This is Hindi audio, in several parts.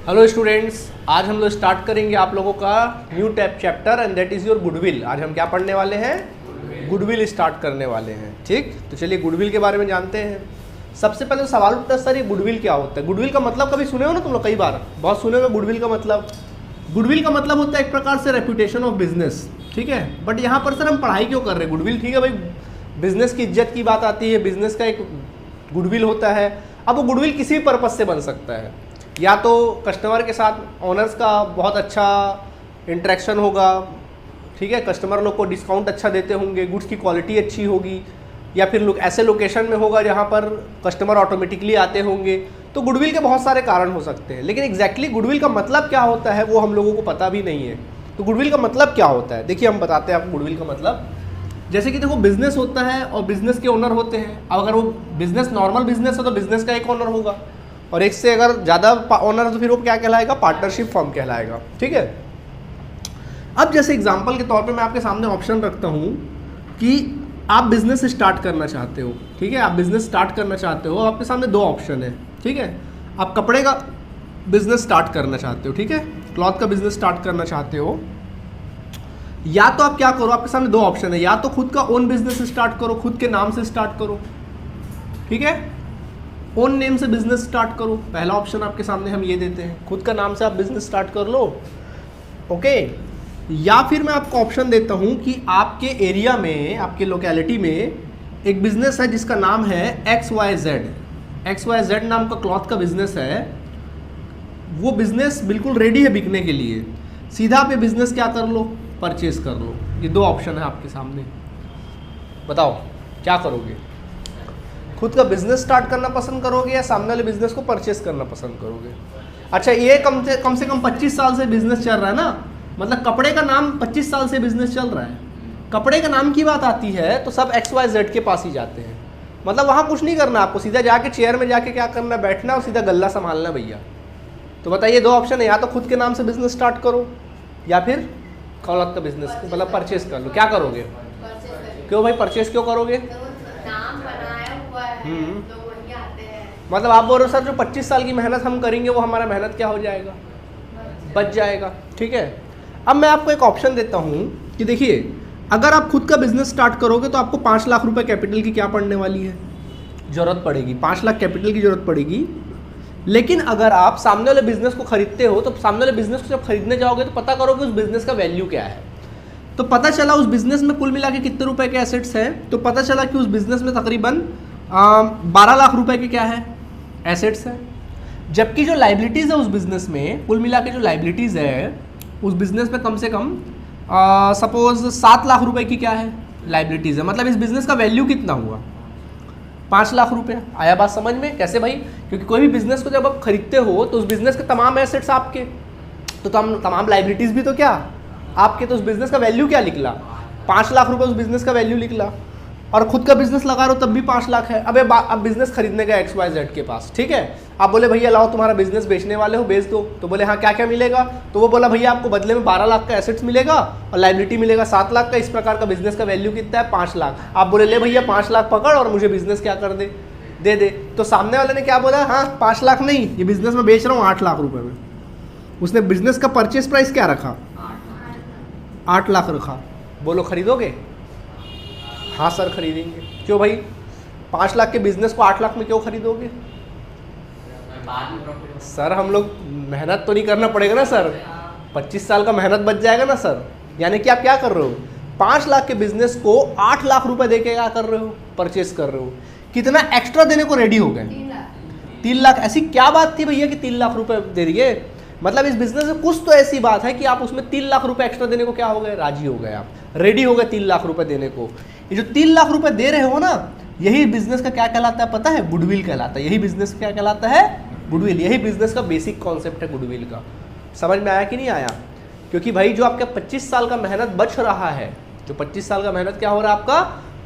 हेलो स्टूडेंट्स, आज हम लोग स्टार्ट करेंगे आप लोगों का new tap chapter and that is your goodwill. आज हम क्या पढ़ने वाले हैं? गुडविल स्टार्ट करने वाले हैं। ठीक, तो चलिए गुडविल के बारे में जानते हैं। सबसे पहले तो सवाल उठता है, सर ये गुडविल क्या होता है? गुडविल का मतलब कभी सुने हो ना तुम लोग? कई बार बहुत सुने हो गुडविल का मतलब। गुडविल का मतलब होता है एक प्रकार से रेपुटेशन ऑफ बिजनेस। ठीक है, बट यहाँ पर सर हम पढ़ाई क्यों कर रहे हैं? गुडविल ठीक है भाई, बिजनेस की इज्जत की बात आती है, बिजनेस का एक गुडविल होता है। अब वो गुडविल किसी भी पर्पज़ से बन सकता है, या तो कस्टमर के साथ ओनर्स का बहुत अच्छा इंटरेक्शन होगा, ठीक है, कस्टमर लोग को डिस्काउंट अच्छा देते होंगे, गुड्स की क्वालिटी अच्छी होगी, या फिर लोग ऐसे लोकेशन में होगा जहाँ पर कस्टमर ऑटोमेटिकली आते होंगे। तो गुडविल के बहुत सारे कारण हो सकते हैं, लेकिन एग्जैक्टली गुडविल का मतलब क्या होता है वो हम लोगों को पता भी नहीं है। तो गुडविल का मतलब क्या होता है, देखिए हम बताते हैं आपको गुडविल का मतलब। जैसे कि देखो, बिजनेस होता है और बिजनेस के ओनर होते हैं। अब अगर वो बिजनेस नॉर्मल बिजनेस है तो बिजनेस का एक ओनर होगा, और एक से अगर ज़्यादा ओनर है तो फिर वो क्या कहलाएगा? पार्टनरशिप फर्म कहलाएगा। ठीक है, अब जैसे एग्जांपल के तौर पे मैं आपके सामने ऑप्शन रखता हूँ कि आप बिजनेस स्टार्ट करना चाहते हो। ठीक है, आप बिजनेस स्टार्ट करना चाहते हो, आपके सामने दो ऑप्शन है। ठीक है, आप कपड़े का बिजनेस स्टार्ट करना चाहते हो, ठीक है, क्लॉथ का बिजनेस स्टार्ट करना चाहते हो, या तो आप क्या करो, आपके सामने दो ऑप्शन है, या तो खुद का ओन बिजनेस स्टार्ट करो, खुद के नाम से स्टार्ट करो। ठीक है, ओन नेम से बिजनेस स्टार्ट करो, पहला ऑप्शन आपके सामने हम ये देते हैं, खुद का नाम से आप बिजनेस स्टार्ट कर लो। ओके, या फिर मैं आपको ऑप्शन देता हूं कि आपके एरिया में, आपके लोकेलिटी में एक बिजनेस है जिसका नाम है XYZ नाम का क्लॉथ का बिजनेस है। वो बिजनेस बिल्कुल रेडी है बिकने के लिए, सीधा आप ये बिजनेस क्या कर लो? परचेज कर लो। ये दो ऑप्शन है आपके सामने, बताओ क्या करोगे? खुद का बिजनेस स्टार्ट करना पसंद करोगे या सामने वाले बिजनेस को परचेस करना पसंद करोगे? अच्छा, ये कम से कम 25 साल से बिजनेस चल रहा है ना, मतलब कपड़े का नाम 25 साल से बिजनेस चल रहा है। कपड़े का नाम की बात आती है तो सब XYZ के पास ही जाते हैं। मतलब वहाँ कुछ नहीं करना आपको, सीधा जाके चेयर में जाके क्या करना, बैठना और सीधा गल्ला संभालना भैया। तो बताइए, दो ऑप्शन है, या तो खुद के नाम से बिजनेस स्टार्ट करो या फिर क्लॉथ का बिजनेस मतलब परचेस कर लो। क्या करोगे? क्यों भाई परचेस क्यों करोगे? मतलब आप बोल रहे हो सर जो 25 साल की मेहनत हम करेंगे वो हमारा मेहनत क्या हो जाएगा? बच जाएगा। ठीक है, अब मैं आपको एक ऑप्शन देता हूँ कि देखिए, अगर आप खुद का बिजनेस स्टार्ट करोगे तो आपको 5 लाख रुपए कैपिटल की क्या पड़ने वाली है? जरूरत पड़ेगी, 5 लाख कैपिटल की जरूरत पड़ेगी। लेकिन अगर आप सामने वाले बिजनेस को खरीदते हो तो सामने वाले बिजनेस को जब खरीदने जाओगे तो पता करो कि उस बिजनेस का वैल्यू क्या है। तो पता चला उस बिजनेस में कुल मिला के कितने रुपए के एसेट्स हैं, तो पता चला कि उस बिजनेस में तकरीबन 12 लाख रुपए के क्या है? एसेट्स है। जबकि जो लाइबिलिटीज़ है उस बिजनेस में, कुल मिला के जो लाइबिलिटीज़ है उस बिजनेस में कम से कम सपोज 7 लाख रुपए की क्या है? लाइबिलिटीज़ है। मतलब इस बिजनेस का वैल्यू कितना हुआ? 5 लाख रुपए। आया बात समझ में? कैसे भाई? क्योंकि कोई भी बिजनेस को जब आप खरीदते हो तो उस बिजनेस के तमाम एसेट्स आपके, तो तमाम लाइबिलिटीज़ भी तो क्या आपके, तो उस बिजनेस का वैल्यू क्या निकला? 5 लाख रुपए उस बिजनेस का वैल्यू निकला। और खुद का बिजनेस लगा रहे हो तब भी 5 लाख है। अब बिजनेस खरीदने का XYZ के पास, ठीक है, आप बोले भैया लाओ तुम्हारा बिजनेस बेचने वाले हो, बेच दो। तो बोले हाँ, क्या क्या मिलेगा? तो वो बोला भैया आपको बदले में 12 लाख का एसेट्स मिलेगा और लाइबिलिटी मिलेगा 7 लाख का। इस प्रकार का बिजनेस का वैल्यू कितना है? 5 लाख। आप बोले ले भैया 5 लाख पकड़ और मुझे बिजनेस क्या कर दे दे। तो सामने वाले ने क्या बोला? हाँ 5 लाख नहीं, ये बिजनेस में बेच रहा हूँ 8 लाख रुपए में। उसने बिजनेस का परचेस प्राइस क्या रखा? 8 लाख रखा। बोलो खरीदोगे? हाँ सर खरीदेंगे। क्यों भाई? 5 लाख के बिजनेस को 8 लाख में क्यों खरीदोगे? सर हम लोग मेहनत तो नहीं करना पड़ेगा ना सर, 25 साल का मेहनत बच जाएगा ना सर। यानी कि आप क्या कर रहे हो? 5 लाख के बिजनेस को 8 लाख रुपए दे के क्या कर रहे हो? परचेस कर रहे हो। कितना एक्स्ट्रा देने को रेडी हो गए? 3 लाख। ऐसी क्या बात थी भैया कि 3 लाख रुपए दे दिए? मतलब इस बिजनेस में कुछ तो ऐसी बात है कि आप उसमें 3 लाख रुपए एक्स्ट्रा देने को क्या हो गए? राजी हो गए, आप रेडी हो गए 3 लाख रुपए देने को। ये जो 3 लाख रुपए दे रहे हो ना, यही बिजनेस का क्या कहलाता है पता है? गुडविल कहलाता है। यही बिजनेस क्या कहलाता है? गुडविल। यही बिजनेस का बेसिक कॉन्सेप्ट है गुडविल का। समझ में आया कि नहीं आया? क्योंकि भाई जो आपका 25 साल का मेहनत बच रहा है, जो 25 साल का मेहनत क्या हो रहा है आपका?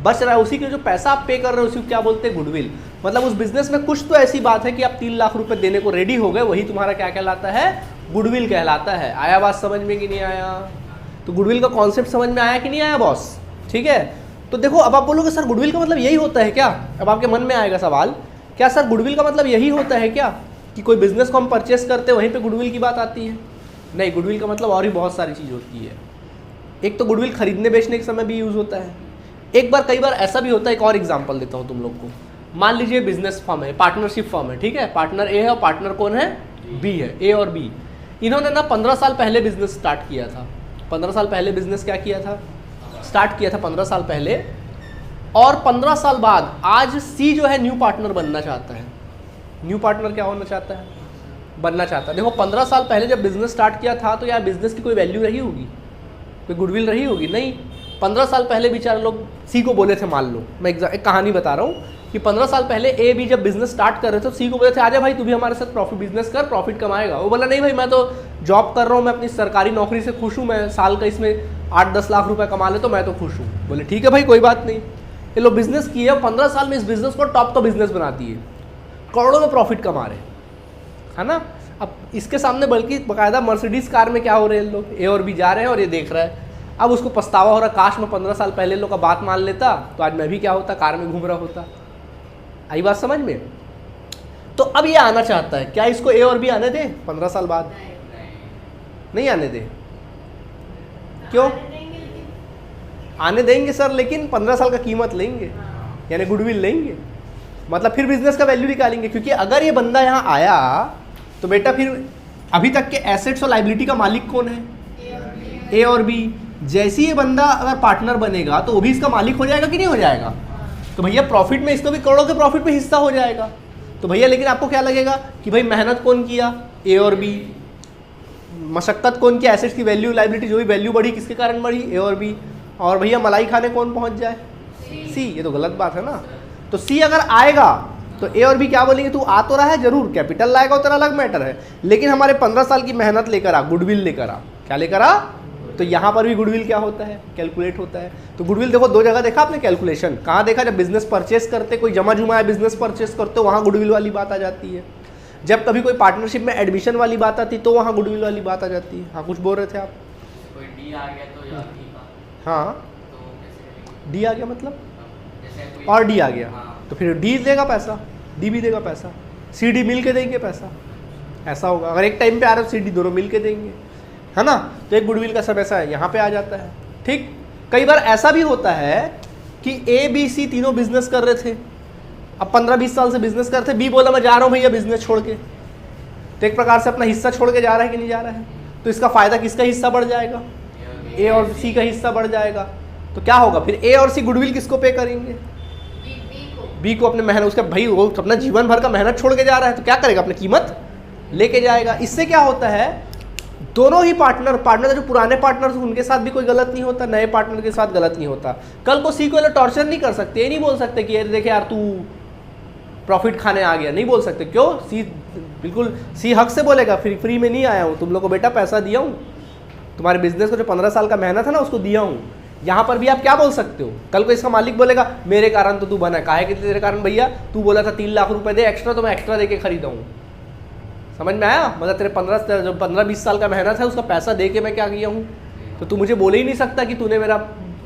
बच रहा है, उसी के जो पैसा आप पे कर रहे हो उसी को क्या बोलते हैं? गुडविल। मतलब उस बिजनेस में कुछ तो ऐसी बात है कि आप 3 लाख रुपए देने को रेडी हो गए, वही तुम्हारा क्या कहलाता है? गुडविल कहलाता है। आया बात समझ में कि नहीं आया? तो गुडविल का कॉन्सेप्ट समझ में आया कि नहीं आया बॉस? ठीक है, तो देखो अब आप बोलोगे सर गुडविल का मतलब यही होता है क्या? अब आपके मन में आएगा सवाल, क्या सर गुडविल का मतलब यही होता है क्या? कि कोई बिजनेस को हम परचेस करते हैं वहीं पे गुडविल की बात आती है? नहीं, गुडविल का मतलब और भी बहुत सारी चीज़ होती है। एक तो गुडविल खरीदने बेचने के समय भी यूज़ होता है। एक बार कई बार ऐसा भी होता है, एक और एग्जांपल देता हूँ तुम लोग को। मान लीजिए बिजनेस फर्म है, पार्टनरशिप फर्म है, ठीक है, पार्टनर ए है और पार्टनर कौन है? बी है, ए और बी। इन्होंने ना 15 साल पहले बिजनेस स्टार्ट किया था। 15 साल पहले बिजनेस क्या किया था? स्टार्ट किया था 15 साल पहले। और 15 साल बाद आज सी जो है न्यू पार्टनर बनना चाहता है। न्यू पार्टनर क्या होना चाहता है? बनना चाहता है। देखो 15 साल पहले जब बिजनेस स्टार्ट किया था तो यार बिजनेस की कोई वैल्यू रही होगी, कोई गुडविल रही होगी? नहीं। 15 साल पहले बेचारे लोग सी को बोले थे, मान लो मैं एक कहानी बता रहा हूँ कि 15 साल पहले ए बी जब बिजनेस स्टार्ट कर रहे थे तो सी को बोले थे आजा भाई तू भी हमारे साथ प्रॉफिट बिजनेस कर, प्रॉफिट कमाएगा। वो बोला नहीं भाई मैं तो जॉब कर रहा हूँ, मैं अपनी सरकारी नौकरी से खुश हूँ, मैं साल का इसमें 8-10 लाख रुपए कमा ले तो मैं तो खुश हूँ। बोले ठीक है भाई कोई बात नहीं। ये लोग बिजनेस किए और 15 साल में इस बिजनेस को टॉप का बिजनेस बना दिए, करोड़ों में प्रॉफिट कमा रहे, है ना। अब इसके सामने बल्कि बाकायदा मर्सिडीज कार में क्या हो रहे हैं लोग, ए और बी जा रहे हैं और ये देख रहा है। अब उसको पछतावा हो रहा, काश मैं 15 साल पहले लोग का बात मान लेता तो आज मैं भी क्या होता, कार में घूम रहा होता। आई बात समझ में? तो अब ये आना चाहता है, क्या इसको ए और बी आने दे 15 साल बाद? नहीं आने दे। क्यों? आने देंगे सर, लेकिन 15 साल का कीमत लेंगे, यानी गुडविल लेंगे, मतलब फिर बिजनेस का वैल्यू निकालेंगे। क्योंकि अगर ये बंदा यहाँ आया तो बेटा फिर अभी तक के एसेट्स और लाइबिलिटी का मालिक कौन है? ए और बी। जैसे ही ये बंदा अगर पार्टनर बनेगा तो वो भी इसका मालिक हो जाएगा कि नहीं हो जाएगा? तो भैया प्रॉफिट में इसको भी करोड़ों के प्रॉफिट में हिस्सा हो जाएगा। तो भैया लेकिन आपको क्या लगेगा कि भाई मेहनत कौन किया? ए और बी। मशक्कत कौन किया? एसेट्स की वैल्यू लाइबिलिटी जो भी वैल्यू बढ़ी किसके कारण बढ़ी? ए और बी। और भैया मलाई खाने कौन पहुंच जाए? सी। ये तो गलत बात है ना। तो सी अगर आएगा तो ए और बी क्या बोलेंगे, तू आ तो रहा है जरूर, कैपिटल लाएगा उतना अलग मैटर है, लेकिन हमारे 15 साल की मेहनत लेकर आ, गुडविल लेकर आ। क्या लेकर आ? तो यहाँ पर भी गुडविल क्या होता है? कैलकुलेट होता है। तो गुडविल देखो दो जगह देखा आपने कैलकुलेशन। कहाँ देखा? जब बिजनेस परचेस करते, कोई जमा जुमा है बिजनेस परचेस करते, वहाँ गुडविल वाली बात आ जाती है। जब कभी कोई पार्टनरशिप में एडमिशन वाली बात आती तो वहाँ गुडविल वाली बात आ जाती है। हाँ कुछ बोल रहे थे आप? कोई डी आ गया तो हाँ तो डी आ गया मतलब और डी आ गया तो फिर डी देगा पैसा, डी भी देगा पैसा, सी डी मिल के देंगे पैसा। ऐसा होगा अगर एक टाइम पे आ रहे हो सी डी दोनों मिल के देंगे, है ना। तो एक गुडविल का सब ऐसा है, यहाँ पे आ जाता है। ठीक। कई बार ऐसा भी होता है कि ए बी सी तीनों बिजनेस कर रहे थे, अब 15-20 साल से बिजनेस करते, बी बोला मैं जा रहा हूँ भैया बिजनेस छोड़ के, तो एक प्रकार से अपना हिस्सा छोड़ के जा रहा है कि नहीं जा रहा है? तो इसका फायदा किसका हिस्सा बढ़ जाएगा? ए और सी का हिस्सा बढ़ जाएगा। तो क्या होगा फिर? ए और सी गुडविल किसको पे करेंगे? बी को। अपने मेहनत, उसका भाई वो अपना जीवन भर का मेहनत छोड़ के जा रहा है तो क्या करेगा? अपनी कीमत लेके जाएगा। इससे क्या होता है, दोनों ही पार्टनर जो पुराने पार्टनर उनके साथ भी कोई गलत नहीं होता, नए पार्टनर के साथ गलत नहीं होता। कल को सी को टॉर्चर नहीं कर सकते, ये नहीं बोल सकते कि ये देखे यार तू प्रॉफिट खाने आ गया, नहीं बोल सकते। क्यों? सी बिल्कुल सी हक से बोलेगा फिर फ्री में नहीं आया हूँ, तुम लोग को बेटा पैसा दिया हूँ, तुम्हारे बिजनेस को जो 15 साल का मेहनत है ना उसको दिया हूँ। यहाँ पर भी आप क्या बोल सकते हो? कल को इसका मालिक बोलेगा मेरे कारण तो तू बना, काहे कि तेरे कारण भैया, तू बोला था 3 लाख रुपए दे एक्स्ट्रा तो मैं एक्स्ट्रा दे के खरीदा हूँ। समझ में आया? मतलब तेरे 15-20 साल का मेहनत है उसका पैसा दे के मैं क्या किया हूँ, तो तू मुझे बोले ही नहीं सकता कि तूने मेरा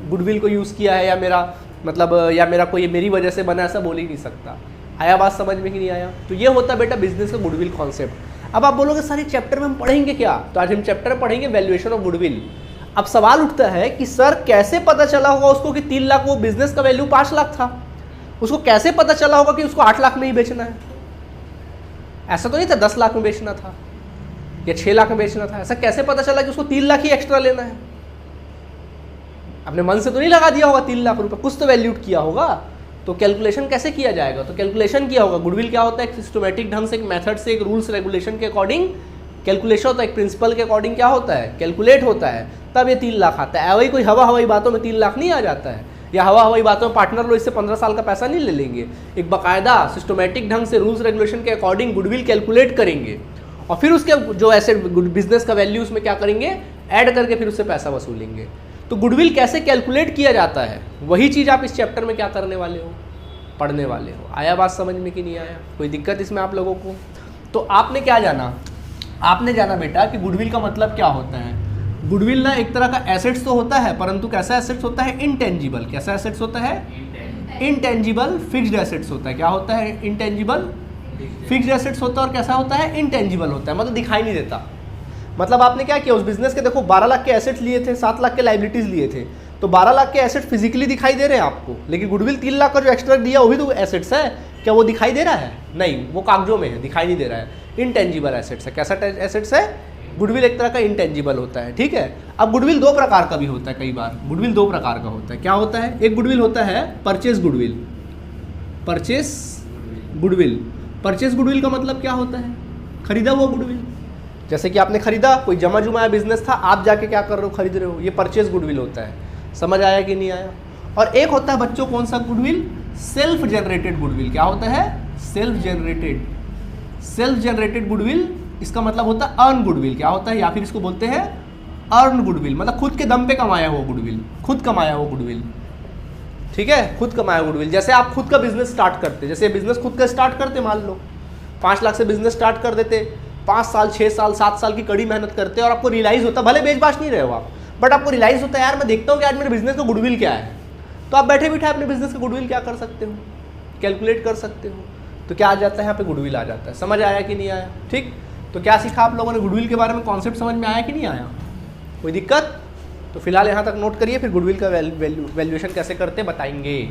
गुडविल को यूज़ किया है या मेरा मतलब या मेरा कोई मेरी वजह से बना, ऐसा बोल ही नहीं सकता। आया बात समझ में कि नहीं आया? तो ये होता है बेटा बिजनेस का गुडविल कॉन्सेप्ट। अब आप बोलोगे सर ये चैप्टर में हम पढ़ेंगे क्या? तो आज हम चैप्टर में पढ़ेंगे वैल्यूएशन ऑफ गुडविल। अब सवाल उठता है कि सर कैसे पता चला होगा उसको कि 3 लाख, वो बिजनेस का वैल्यू 5 लाख था, उसको कैसे पता चला होगा कि उसको 8 लाख में ही बेचना है? ऐसा तो नहीं था 10 लाख में बेचना था या 6 लाख में बेचना था। ऐसा कैसे पता चला कि उसको 3 लाख ही एक्स्ट्रा लेना है? अपने मन से तो नहीं लगा दिया होगा 3 लाख रुपए, कुछ तो वैल्यूट किया होगा। तो कैलकुलेशन कैसे किया जाएगा? तो कैलकुलेशन किया होगा। गुडविल क्या होता है? एक सिस्टमेटिक ढंग से, एक मेथड से, एक रूल्स रेगुलेशन के अकॉर्डिंग कैलकुलेशन होता है, एक प्रिंसिपल के अकॉर्डिंग क्या होता है? कैलकुलेट होता है, तब ये 3 लाख आता है। वही कोई हवाई बातों में 3 लाख नहीं आ जाता है, या हवाई बातों में पार्टनर लोग इससे 15 साल का पैसा नहीं ले लेंगे। एक बाकायदा सिस्टमेटिक ढंग से रूल्स रेगुलेशन के अकॉर्डिंग गुडविल कैलकुलेट करेंगे और फिर उसके जो ऐसे बिजनेस का वैल्यू उसमें क्या करेंगे, ऐड करके फिर उससे पैसा वसूलेंगे। तो गुडविल कैसे कैलकुलेट किया जाता है, वही चीज़ आप इस चैप्टर में क्या करने वाले हो, पढ़ने वाले हो। आया बात समझ में कि नहीं आया? कोई दिक्कत इसमें आप लोगों को? तो आपने क्या जाना, आपने जाना बेटा कि गुडविल का मतलब क्या होता है। गुडविल ना एक तरह का एसेट्स तो होता है, परंतु कैसा एसेट्स होता है? इनटेंजिबल। कैसा एसेट्स होता है? इनटेंजिबल फिक्स्ड एसेट्स होता है। क्या होता है? इनटेंजिबल फिक्स्ड एसेट्स होता है और कैसा होता है, इंटेंजिबल होता है, मतलब दिखाई नहीं देता। मतलब आपने क्या किया उस बिजनेस के, देखो 12 लाख के एसेट्स लिए थे, 7 लाख के लाइबिलिटीज लिए थे, तो 12 लाख के एसेट फिजिकली दिखाई दे रहे हैं आपको, लेकिन गुडविल 3 लाख का जो एक्स्ट्रा दिया वो भी तो एसेट्स है, क्या वो दिखाई दे रहा है? नहीं, वो कागजों में है, दिखाई नहीं दे रहा है, इंटेंजिबल एसेट्स है। कैसा एसेट्स है? गुडविल एक तरह का इंटेंजिबल होता है, ठीक है। अब गुडविल 2 प्रकार का भी होता है, कई बार गुडविल 2 प्रकार का होता है। क्या होता है? एक गुडविल होता है purchase goodwill. Purchase goodwill, purchase goodwill का मतलब क्या होता है? खरीदा हुआ गुडविल। जैसे कि आपने खरीदा, कोई जमा जुमाया बिजनेस था, आप जाके क्या कर रहे हो, खरीद रहे हो, ये परचेज गुडविल होता है। समझ आया कि नहीं आया? और एक होता है बच्चों कौन सा गुडविल? Self generated goodwill. क्या होता है? Self generated. Self generated goodwill, इसका मतलब होता है अर्न गुडविल। क्या होता है? या फिर इसको बोलते हैं अर्न गुडविल, मतलब खुद के दम पे कमाया हुआ गुडविल, खुद कमाया हुआ गुडविल, ठीक है, खुद कमाया गुडविल। जैसे आप खुद का बिजनेस स्टार्ट करते, जैसे बिजनेस खुद का स्टार्ट करते, मान लो 5 लाख से बिजनेस स्टार्ट कर देते, 5 साल 6 साल 7 साल की कड़ी मेहनत करते और आपको रियलाइज होता, भले बेच बाच नहीं रहे हो आप, बट आपको रियलाइज होता है यार मैं देखता हूँ कि आज मेरे बिजनेस का गुडविल क्या है, तो आप बैठे बैठे अपने बिजनेस का गुडविल क्या कर सकते हो, कैलकुलेट कर सकते हो। तो क्या आ जाता है यहाँ पे? गुडविल आ जाता है। समझ आया कि नहीं आया? ठीक, तो क्या सीखा आप लोगों ने? गुडविल के बारे में कॉन्सेप्ट समझ में आया कि नहीं आया? कोई दिक्कत? तो फिलहाल यहाँ तक नोट करिए, फिर गुडविल का वैल्यूएशन कैसे करते बताएंगे।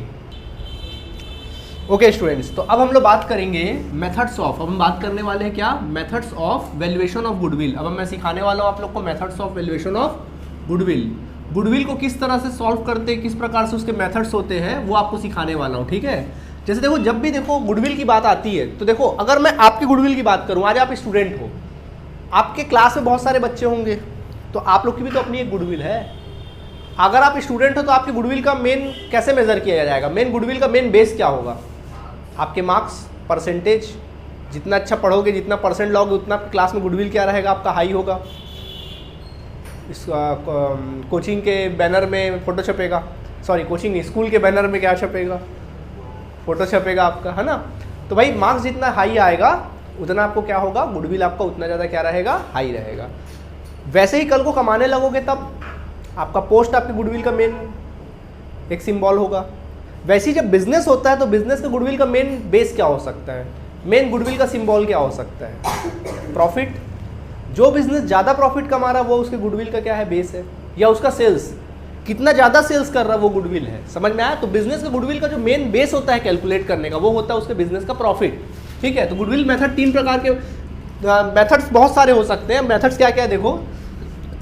ओके स्टूडेंट्स, तो अब हम लोग बात करेंगे मेथड्स ऑफ, अब हम बात करने वाले हैं क्या? Methods of valuation of goodwill. अब मैं सिखाने वाला हूँ आप लोग को methods of valuation of goodwill. Goodwill को किस तरह से सॉल्व करते हैं, किस प्रकार से उसके मेथड्स होते हैं, वो आपको सिखाने वाला हूँ, ठीक है। जैसे देखो, जब भी देखो गुडविल की बात आती है, तो देखो अगर मैं आपके गुडविल की बात करूँ, आज आप स्टूडेंट हो, आपके क्लास में बहुत सारे बच्चे होंगे, तो आप लोग की भी तो अपनी एक गुडविल है। अगर आप स्टूडेंट हो तो आपकी गुडविल का मेन कैसे मेजर किया जाएगा? मेन गुडविल का मेन बेस क्या होगा? आपके मार्क्स, परसेंटेज, जितना अच्छा पढ़ोगे, जितना परसेंट लाओगे, उतना आपकी क्लास में गुडविल क्या रहेगा? आपका हाई होगा। इस कोचिंग के बैनर में फोटो छपेगा, सॉरी कोचिंग नहीं, स्कूल के बैनर में क्या छपेगा? फोटो छपेगा आपका, है ना। तो भाई मार्क्स जितना हाई आएगा उतना आपको क्या होगा? गुडविल आपका उतना ज़्यादा क्या रहेगा? हाई रहेगा। वैसे ही कल को कमाने लगोगे तब आपका पोस्ट आपकी गुडविल का मेन एक सिंबल होगा। वैसे ही जब बिजनेस होता है तो बिजनेस का गुडविल का मेन बेस क्या हो सकता है? मेन गुडविल का सिंबल क्या हो सकता है? प्रॉफिट। जो बिजनेस ज़्यादा प्रॉफिट कमा रहा है वो उसके गुडविल का क्या है? बेस है। या उसका सेल्स, कितना ज़्यादा सेल्स कर रहा है वो गुडविल है। समझ में आया? तो बिजनेस का गुडविल का जो मेन बेस होता है कैलकुलेट करने का, वो होता है उसके बिजनेस का प्रॉफिट, ठीक है। तो गुडविल मेथड 3 प्रकार के, मेथड्स बहुत सारे हो सकते हैं। मेथड्स क्या क्या है देखो,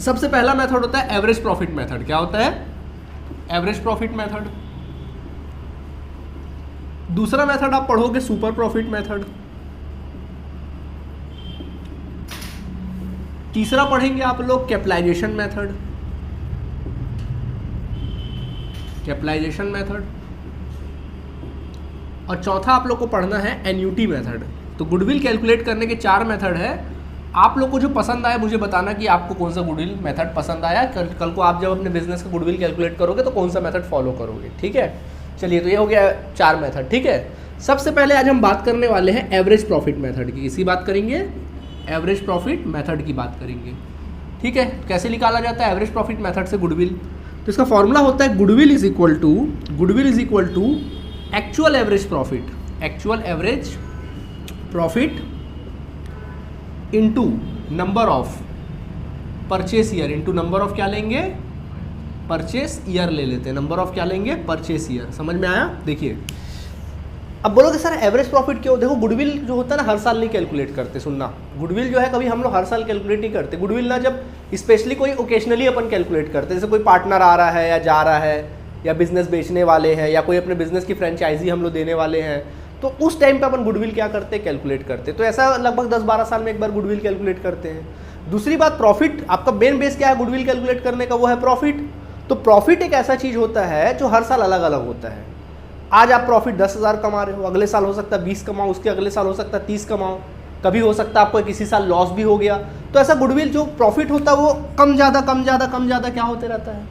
सबसे पहला मेथड होता है एवरेज प्रॉफिट मेथड। क्या होता है? Average profit method. दूसरा मेथड आप पढ़ोगे सुपर प्रॉफिट मेथड। तीसरा पढ़ेंगे आप लोग कैपिटलाइजेशन मेथड, कैपिटलाइजेशन मेथड। और चौथा आप लोग को पढ़ना है एन्युटी मेथड। तो गुडविल कैलकुलेट करने के 4 मेथड है। आप लोग को जो पसंद आए मुझे बताना कि आपको कौन सा गुडविल मेथड पसंद आया। कल को आप जब अपने बिजनेस का गुडविल कैलकुलेट करोगे तो कौन सा मेथड फॉलो करोगे, ठीक है। चलिए, तो ये हो गया 4 मेथड, ठीक है। सबसे पहले आज हम बात करने वाले हैं एवरेज प्रॉफिट मेथड की। किसकी बात करेंगे? एवरेज प्रॉफिट मेथड की बात करेंगे, ठीक है। कैसे निकाला जाता है एवरेज प्रॉफिट मेथड से गुडविल? तो इसका फॉर्मूला होता है goodwill is equal to actual average profit, actual average profit into number of purchase year, into number of क्या लेंगे? परचेस ईयर ले लेते हैं। नंबर ऑफ क्या लेंगे? Purchase year. समझ में आया? देखिए, अब बोलोगे सर एवरेज प्रॉफिट क्यों? देखो गुडविल जो होता है ना हर साल नहीं कैलकुलेट करते, सुनना, गुडविल जो है कभी हम लोग हर साल कैलकुलेट नहीं करते। गुडविल ना जब स्पेशली कोई ओकेजनली अपन कैलकुलेट करते, जैसे कोई पार्टनर आ रहा है या जा रहा है, या बिजनेस बेचने वाले हैं, या कोई अपने बिजनेस की फ्रेंचाइजी हम लोग देने वाले हैं, तो उस टाइम पे अपन गुडविल क्या करते हैं? कैलकुलेट करते। तो ऐसा लगभग 10-12 साल में एक बार गुडविल कैलकुलेट करते हैं। दूसरी बात, प्रॉफिट। आपका मेन बेस क्या है गुडविल कैलकुलेट करने का? वो है प्रॉफिट। तो प्रॉफिट एक ऐसा चीज होता है जो हर साल अलग अलग होता है। आज आप प्रॉफिट 10,000 कमा रहे हो, अगले साल हो सकता है 20 कमाओ, उसके अगले साल हो सकता है 30 कमाओ, कभी हो सकता है आपको किसी साल लॉस भी हो गया। तो ऐसा गुडविल जो प्रॉफिट होता है वो कम ज़्यादा क्या होते रहता है?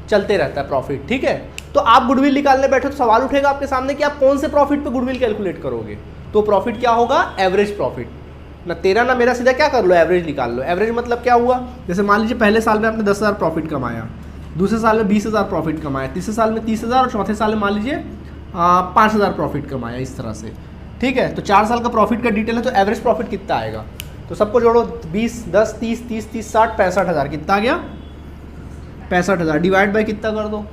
चलते रहता है प्रॉफिट, ठीक है। तो आप गुडविल निकालने बैठे तो सवाल उठेगा आपके सामने कि आप कौन से प्रॉफिट पे गुडविल कैलकुलेट करोगे? तो प्रॉफिट क्या होगा? Average profit. ना तेरा ना मेरा, सीधा क्या कर लो? एवरेज निकाल लो। एवरेज मतलब क्या हुआ? जैसे मान लीजिए पहले साल में आपने 10,000 प्रॉफिट कमाया, दूसरे साल में 20,000 प्रॉफिट कमाया, तीसरे साल में 30,000 और चौथे साल में मान लीजिए 5,000 प्रॉफिट कमाया, इस तरह से। ठीक है, तो 4 साल का प्रॉफिट का डिटेल है, तो एवरेज प्रॉफिट कितना आएगा? तो सबको जोड़ो, 20, 10, 30, 30, 30, 60, 65,000 कितना आ गया? 65,000 डिवाइड बाय कितना कर दो?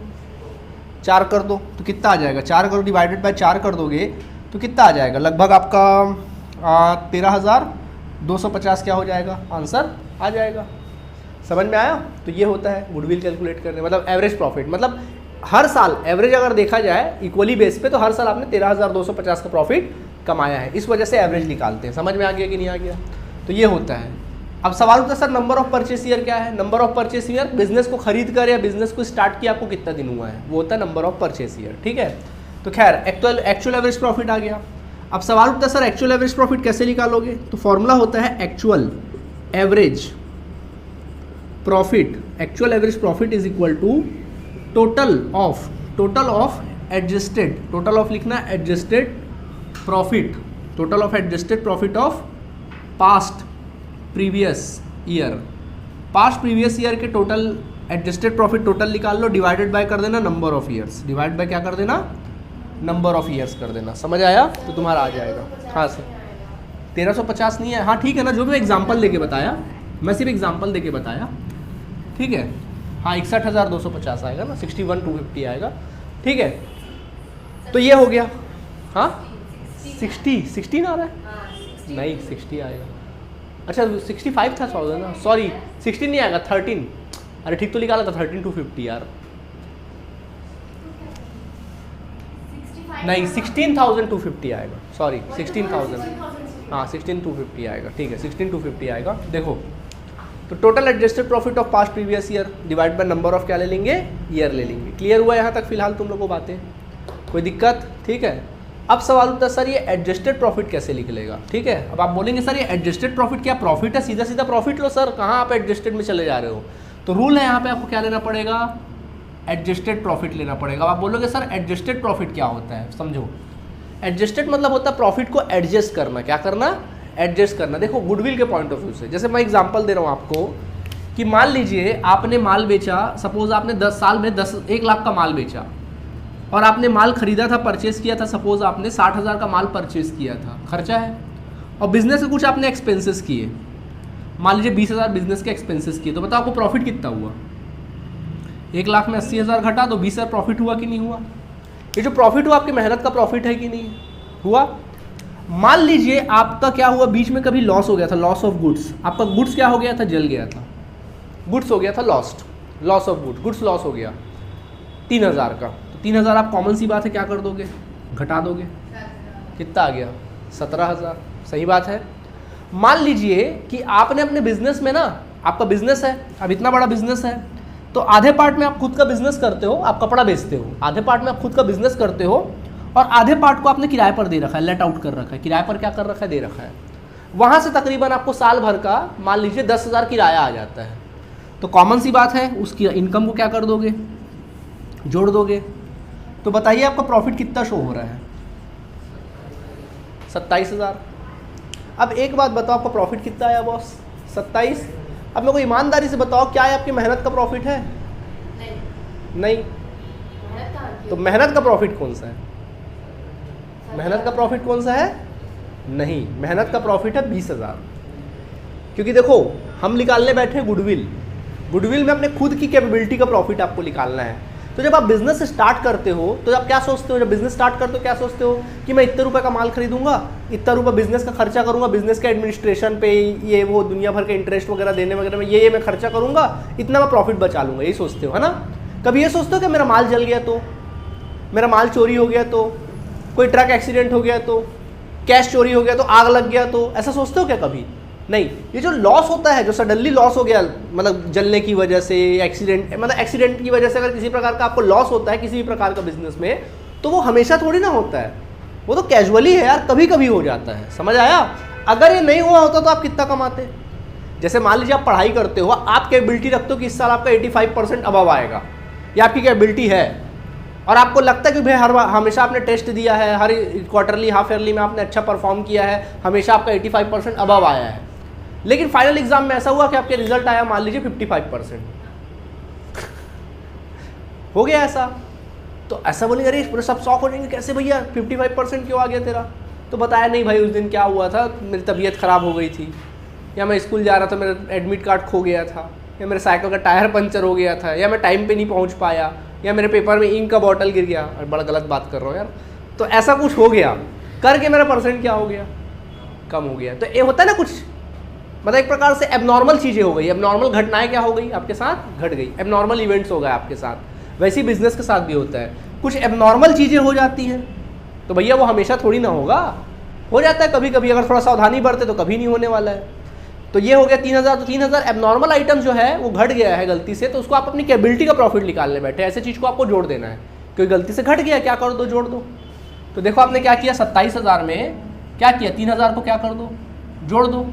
4 कर दो, तो कितना आ जाएगा? 4 करो डिवाइडेड बाय 4 कर दोगे तो कितना आ जाएगा? लगभग आपका 13,250 क्या हो जाएगा? आंसर आ जाएगा। समझ में आया? तो ये होता है गुडविल कैलकुलेट करने, मतलब एवरेज प्रॉफिट, मतलब हर साल एवरेज अगर देखा जाए इक्वली बेस पे तो हर साल आपने 13,250 का प्रॉफिट कमाया है, इस वजह से एवरेज निकालते हैं। समझ में आ गया कि नहीं आ गया? तो ये होता है। अब सवाल होता है sir number of purchase year क्या है? Number of purchase year, business को खरीद कर या बिजनेस को स्टार्ट किया आपको कितना दिन हुआ है, वो होता है नंबर ऑफ परचेस ईयर। ठीक है, तो खैर एक्चुअल एवरेज प्रॉफिट आ गया। अब सवाल उठता है सर एक्चुअल एवरेज प्रॉफिट कैसे निकालोगे? तो फॉर्मूला होता है actual average profit, actual average profit is equal to total of adjusted, total of लिखना adjusted profit, total of adjusted profit of past previous year, past previous year के टोटल एडजस्टेड प्रॉफिट टोटल निकाल लो, डिवाइडेड बाय कर देना number of years, divide by क्या कर देना? नंबर ऑफ ईयर्स कर देना। समझ आया? तो तुम्हारा आ जाएगा। हाँ सर 1350 नहीं है, हाँ ठीक है ना, जो भी एग्जाम्पल देके बताया, मैं सिर्फ एग्जाम्पल देके बताया, ठीक है। हाँ 61,250 आएगा ना, 61,250 आएगा, ठीक है। तो ये हो गया। हाँ 60 ना आ रहा है? नहीं 60 आएगा। अच्छा 65 था ना, सॉरी 16 नहीं आएगा, 13। अरे ठीक तो निकाला था, 13,250 यार, नहीं 16,250 आएगा, सॉरी 16,000, हाँ 16,250 आएगा, ठीक है 16,250 आएगा। देखो तो total adjusted profit of past previous year divide by number of क्या ले लेंगे? ईयर ले लेंगे। क्लियर हुआ यहाँ तक फिलहाल तुम लोगों को बातें? कोई दिक्कत? ठीक है। अब सवाल होता है सर ये एडजस्टेड प्रॉफिट कैसे निकलेगा? ठीक है, अब आप बोलेंगे सर ये एडजस्टेड प्रॉफिट क्या प्रॉफिट है? सीधा सीधा प्रॉफिट लो सर, कहाँ आप एडजस्टेड में चले जा रहे हो? तो रूल है यहाँ पे आपको क्या लेना पड़ेगा? एडजस्टेड प्रॉफिट लेना पड़ेगा। अब आप बोलोगे सर एडजस्टेड प्रॉफिट क्या होता है? समझो, एडजस्टेड मतलब होता है प्रॉफिट को एडजस्ट करना। क्या करना? एडजस्ट करना। देखो गुडविल के पॉइंट ऑफ व्यू से, जैसे मैं एग्जांपल दे रहा हूँ आपको कि मान लीजिए आपने माल बेचा, सपोज आपने 10 साल में 1 लाख का माल बेचा और आपने माल खरीदा था, परचेस किया था, सपोज आपने 60,000 का माल परचेस किया था, खर्चा है, और बिजनेस में कुछ आपने एक्सपेंसेस किए, मान लीजिए 20,000 बिजनेस के एक्सपेंसेस किए, तो बताओ आपको प्रॉफिट कितना हुआ? 1 लाख में 80,000 घटा दो, 20,000 प्रॉफिट हुआ कि नहीं हुआ? ये जो प्रॉफिट हुआ आपकी मेहनत का प्रॉफिट है कि नहीं हुआ? मान लीजिए आपका क्या हुआ, बीच में कभी लॉस हो गया था, लॉस ऑफ गुड्स, आपका गुड्स क्या हो गया था? जल गया था, गुड्स हो गया था lost, loss of goods loss हो गया 3,000 का, तो 3,000 आप कॉमन सी बात है क्या कर दोगे? घटा दोगे, कितना आ गया? 17,000। सही बात है। मान लीजिए कि आपने अपने बिजनेस में ना, आपका बिजनेस है, अब इतना बड़ा बिजनेस है, तो आधे पार्ट में आप खुद का बिजनेस करते हो, आप कपड़ा बेचते हो, आधे पार्ट में आप खुद का बिजनेस करते हो, और आधे पार्ट को आपने किराए पर दे रखा है, लेट आउट कर रखा है, किराए पर क्या कर रखा है? दे रखा है। वहाँ से तकरीबन आपको साल भर का मान लीजिए 10,000 किराया आ जाता है, तो कॉमन सी बात है उसकी इनकम को क्या कर दोगे? जोड़ दोगे। तो बताइए आपका प्रॉफिट कितना शो हो रहा है? 27,000। अब एक बात बताओ, आपका प्रॉफिट कितना आया बॉस? 27। अब मेरे को ईमानदारी से बताओ क्या है आपकी मेहनत का प्रॉफिट है? नहीं। तो मेहनत का प्रॉफिट कौन सा है? मेहनत का प्रॉफिट कौन सा है? नहीं, मेहनत का प्रॉफिट है 20,000। क्योंकि देखो हम निकालने बैठे हैं गुडविल, गुडविल में अपने खुद की कैपेबिलिटी का प्रॉफिट आपको निकालना है। तो जब आप बिजनेस स्टार्ट करते हो तो आप क्या सोचते हो? जब बिजनेस स्टार्ट करते हो क्या सोचते हो कि मैं इतने रुपए का माल खरीदूंगा, इतना रुपए बिजनेस का खर्चा करूंगा, बिजनेस के एडमिनिस्ट्रेशन पे ये वो दुनिया भर के इंटरेस्ट वगैरह देने वगैरह में ये मैं खर्चा करूंगा, इतना मैं प्रॉफिट बचा लूंगा, यही सोचते हो, है ना? कभी ये सोचते हो कि मेरा माल जल गया तो, मेरा माल चोरी हो गया तो, कोई ट्रक एक्सीडेंट हो गया तो, कैश चोरी हो गया तो, आग लग गया तो, ऐसा सोचते हो क्या कभी? नहीं। ये जो लॉस होता है, जो सडनली लॉस हो गया, मतलब जलने की वजह से, एक्सीडेंट, मतलब एक्सीडेंट की वजह से अगर किसी प्रकार का आपको लॉस होता है किसी भी प्रकार का बिजनेस में, तो वो हमेशा थोड़ी ना होता है, वो तो कैजुअली है यार, कभी कभी हो जाता है। समझ आया? अगर ये नहीं हुआ होता तो आप कितना कमाते? जैसे मान लीजिए आप पढ़ाई करते हो, आप कैपेबिलिटी रखते हो कि इस साल आपका 85% अबव आएगा, ये आपकी कैपेबिलिटी है, और आपको लगता है कि भाई हमेशा आपने टेस्ट दिया है, हर क्वार्टरली हाफ ईयरली में आपने अच्छा परफॉर्म किया है, हमेशा आपका 85% अबव आया है, लेकिन फाइनल एग्जाम में ऐसा हुआ कि आपके रिजल्ट आया मान लीजिए 55% हो गया ऐसा, तो ऐसा बोलेंगे अरे पूरे सब शॉक हो जाएंगे, कैसे भैया 55% क्यों आ गया तेरा? तो बताया नहीं भाई उस दिन क्या हुआ था, मेरी तबीयत ख़राब हो गई थी, या मैं स्कूल जा रहा था मेरा एडमिट कार्ड खो गया था, या मेरे साइकिल का टायर पंचर हो गया था, या मैं टाइम पे नहीं पहुंच पाया, या मेरे पेपर में इंक का बॉटल गिर गया। और बड़ा गलत बात कर रहा हूँ यार। तो ऐसा कुछ हो गया करके मेरा परसेंट क्या हो गया, कम हो गया। तो ये होता है ना कुछ, मतलब एक प्रकार से एबनॉर्मल चीज़ें हो गई, एबनॉर्मल घटनाएं क्या हो गई आपके साथ, घट गई, एबनॉर्मल इवेंट्स हो गए आपके साथ। वैसे ही बिजनेस के साथ भी होता है, कुछ एबनॉर्मल चीज़ें हो जाती हैं, तो भैया वो हमेशा थोड़ी ना होगा, हो जाता है कभी कभी, अगर थोड़ा सावधानी बरते तो कभी नहीं होने वाला है। तो ये हो गया 3000। तो 3000 एबनॉर्मल आइटम जो है वो घट गया है गलती से, तो उसको आप अपनी कैपेबिलिटी का प्रॉफिट निकालने बैठे, ऐसे चीज़ को आपको जोड़ देना है, क्योंकि गलती से घट गया, क्या कर दो, जोड़ दो। तो देखो आपने क्या किया, 27000 में क्या किया, 3000 को क्या कर दो, जोड़ दो,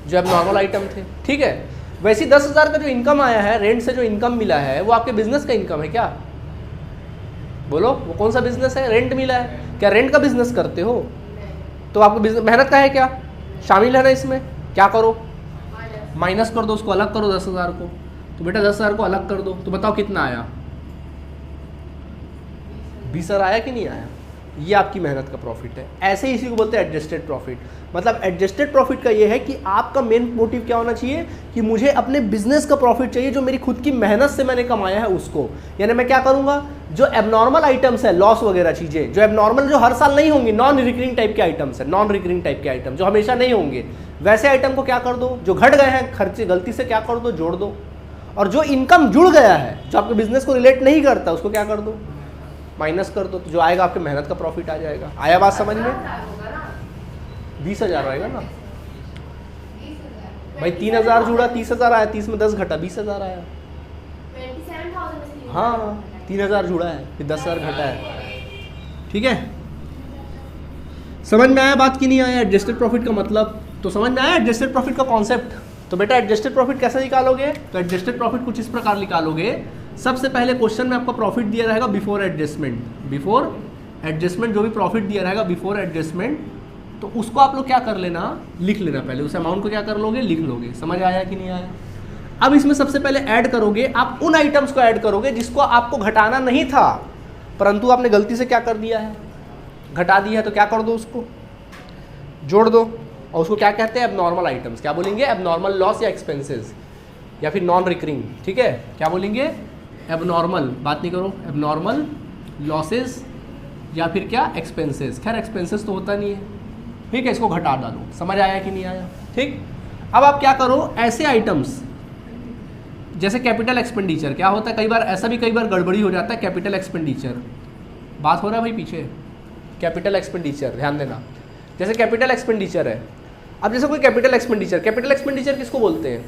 जो एबनॉर्मल आइटम थे, ठीक है। वैसे 10,000 का जो इनकम आया है, रेंट से जो इनकम मिला है, वो आपके बिजनेस का इनकम है क्या, बोलो वो कौन सा बिजनेस है, रेंट मिला है, क्या रेंट का बिजनेस करते हो, तो आपको बिजनेस मेहनत का है क्या, शामिल है ना इसमें, क्या करो, माइनस कर दो, उसको अलग करो 10,000 को। तो बेटा 10,000 को अलग कर दो, तो बताओ कितना आया, 20,000 आया कि नहीं आया, ये आपकी मेहनत का प्रॉफिट है। ऐसे ही इसी को बोलते हैं एडजस्टेड प्रॉफिट। मतलब एडजस्टेड प्रॉफिट का ये है कि आपका मेन मोटिव क्या होना चाहिए, कि मुझे अपने बिजनेस का प्रॉफिट चाहिए, जो मेरी खुद की मेहनत से मैंने कमाया है उसको। यानी मैं क्या करूंगा, जो एबनॉर्मल आइटम्स है, लॉस वगैरह चीजें, जो एबनॉर्मल, जो हर साल नहीं होंगी, नॉन रिकरिंग टाइप के आइटम्स है, नॉन रिकरिंग टाइप के आइटम जो हमेशा नहीं होंगे, वैसे आइटम को क्या कर दो, जो घट गए हैं खर्चे गलती से, क्या कर दो, जोड़ दो। और जो इनकम जुड़ गया है, जो आपके बिजनेस को रिलेट नहीं करता, उसको क्या कर दो, माइनस कर दो। तो जो आएगा आपके मेहनत का प्रॉफिट आ जाएगा। आया बात समझ में, 20,000 आएगा ना भाई, 3,000 जुड़ा, 30,000 आया, 30 में 10 घटा, 20,000 आया। हाँ 3,000 जुड़ा है, फिर 10,000 घटा है, ठीक है। समझ में आया बात की नहीं आया, एडजस्टेड प्रॉफिट का मतलब तो समझ में आया, एडजस्टेड प्रॉफिट का कॉन्सेप्ट। तो बेटा एडजस्टेड प्रॉफिट कैसे निकालोगे, तो एडजस्टेड प्रॉफिट कुछ इस प्रकार निकालोगे। सबसे पहले क्वेश्चन में आपका प्रॉफिट दिया रहेगा बिफोर एडजस्टमेंट, बिफोर एडजस्टमेंट जो भी प्रॉफिट दिया रहेगा बिफोर एडजस्टमेंट, तो उसको आप लोग क्या कर लेना, लिख लेना पहले, उस अमाउंट को क्या कर लोगे, लिख लोगे। समझ आया कि नहीं आया। अब इसमें सबसे पहले ऐड करोगे, आप उन आइटम्स को ऐड करोगे जिसको आपको घटाना नहीं था, परंतु आपने गलती से क्या कर दिया है, घटा दिया है। तो क्या कर दो, उसको जोड़ दो, और उसको क्या कहते हैं, एबनॉर्मल आइटम्स। क्या बोलेंगे, एबनॉर्मल लॉस या एक्सपेंसेस, या फिर नॉन रिकरिंग, ठीक है। क्या बोलेंगे, एबनॉर्मल, बात नहीं करो, एबनॉर्मल लॉसेस या फिर क्या, एक्सपेंसेस। खैर एक्सपेंसेस तो होता नहीं है, ठीक है, इसको घटा डालो। समझ आया कि नहीं आया, ठीक। अब आप क्या करो, ऐसे आइटम्स जैसे कैपिटल एक्सपेंडिचर, क्या होता है कई बार ऐसा भी, कई बार गड़बड़ी हो जाता है, कैपिटल एक्सपेंडिचर, बात हो रहा है भाई पीछे, कैपिटल एक्सपेंडिचर ध्यान देना। जैसे कैपिटल एक्सपेंडिचर है, अब जैसे कोई कैपिटल एक्सपेंडिचर किसको बोलते हैं,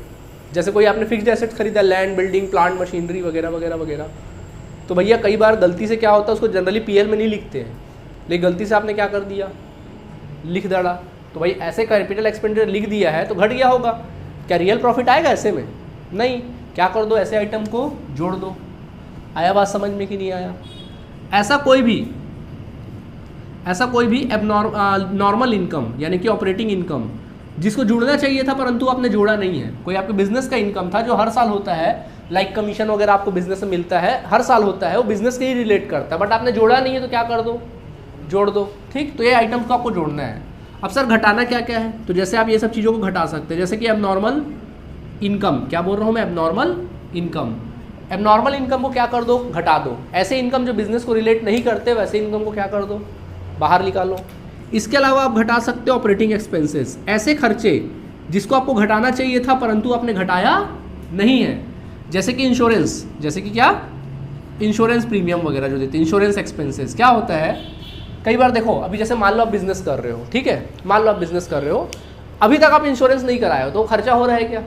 जैसे कोई आपने फिक्स्ड एसेट्स खरीदा, लैंड, बिल्डिंग, प्लांट, मशीनरी वगैरह वगैरह वगैरह, तो भैया कई बार गलती से क्या होता है, उसको जनरली पीएल में नहीं लिखते हैं, लेकिन गलती से आपने क्या कर दिया, लिख डाला। तो भाई ऐसे कैपिटल एक्सपेंडिचर लिख दिया है तो घट गया होगा, क्या रियल प्रॉफिट आएगा ऐसे में, नहीं। क्या कर दो, ऐसे आइटम को जोड़ दो। आया बात समझ में कि नहीं आया। ऐसा कोई भी नॉर्मल इनकम यानी कि ऑपरेटिंग इनकम जिसको जुड़ना चाहिए था परंतु आपने जोड़ा नहीं है, कोई आपके बिजनेस का इनकम था जो हर साल होता है, लाइक कमीशन वगैरह आपको बिजनेस में मिलता है, हर साल होता है, वो बिजनेस के ही रिलेट करता है, बट आपने जोड़ा नहीं है, तो क्या कर दो, जोड़ दो, ठीक। तो ये आइटम्स को आपको जोड़ना है। अब सर घटाना क्या क्या है, तो जैसे आप ये सब चीज़ों को घटा सकते हैं, जैसे कि एबनॉर्मल इनकम, क्या बोल रहा हूँ मैं, एबनॉर्मल इनकम को क्या कर दो, घटा दो। ऐसे इनकम जो बिजनेस को रिलेट नहीं करते, वैसे इनकम को क्या कर दो, बाहर निकालो। इसके अलावा आप घटा सकते हो ऑपरेटिंग एक्सपेंसेस, ऐसे खर्चे जिसको आपको घटाना चाहिए था परंतु आपने घटाया नहीं है, जैसे कि इंश्योरेंस, जैसे कि क्या, इंश्योरेंस प्रीमियम वगैरह जो देते हैं, इंश्योरेंस एक्सपेंसेस। क्या होता है कई बार, देखो अभी जैसे मान लो आप बिजनेस कर रहे हो, ठीक है, मान लो आप बिजनेस कर रहे हो, अभी तक आप इंश्योरेंस नहीं कराए हो, तो खर्चा हो रहा है क्या,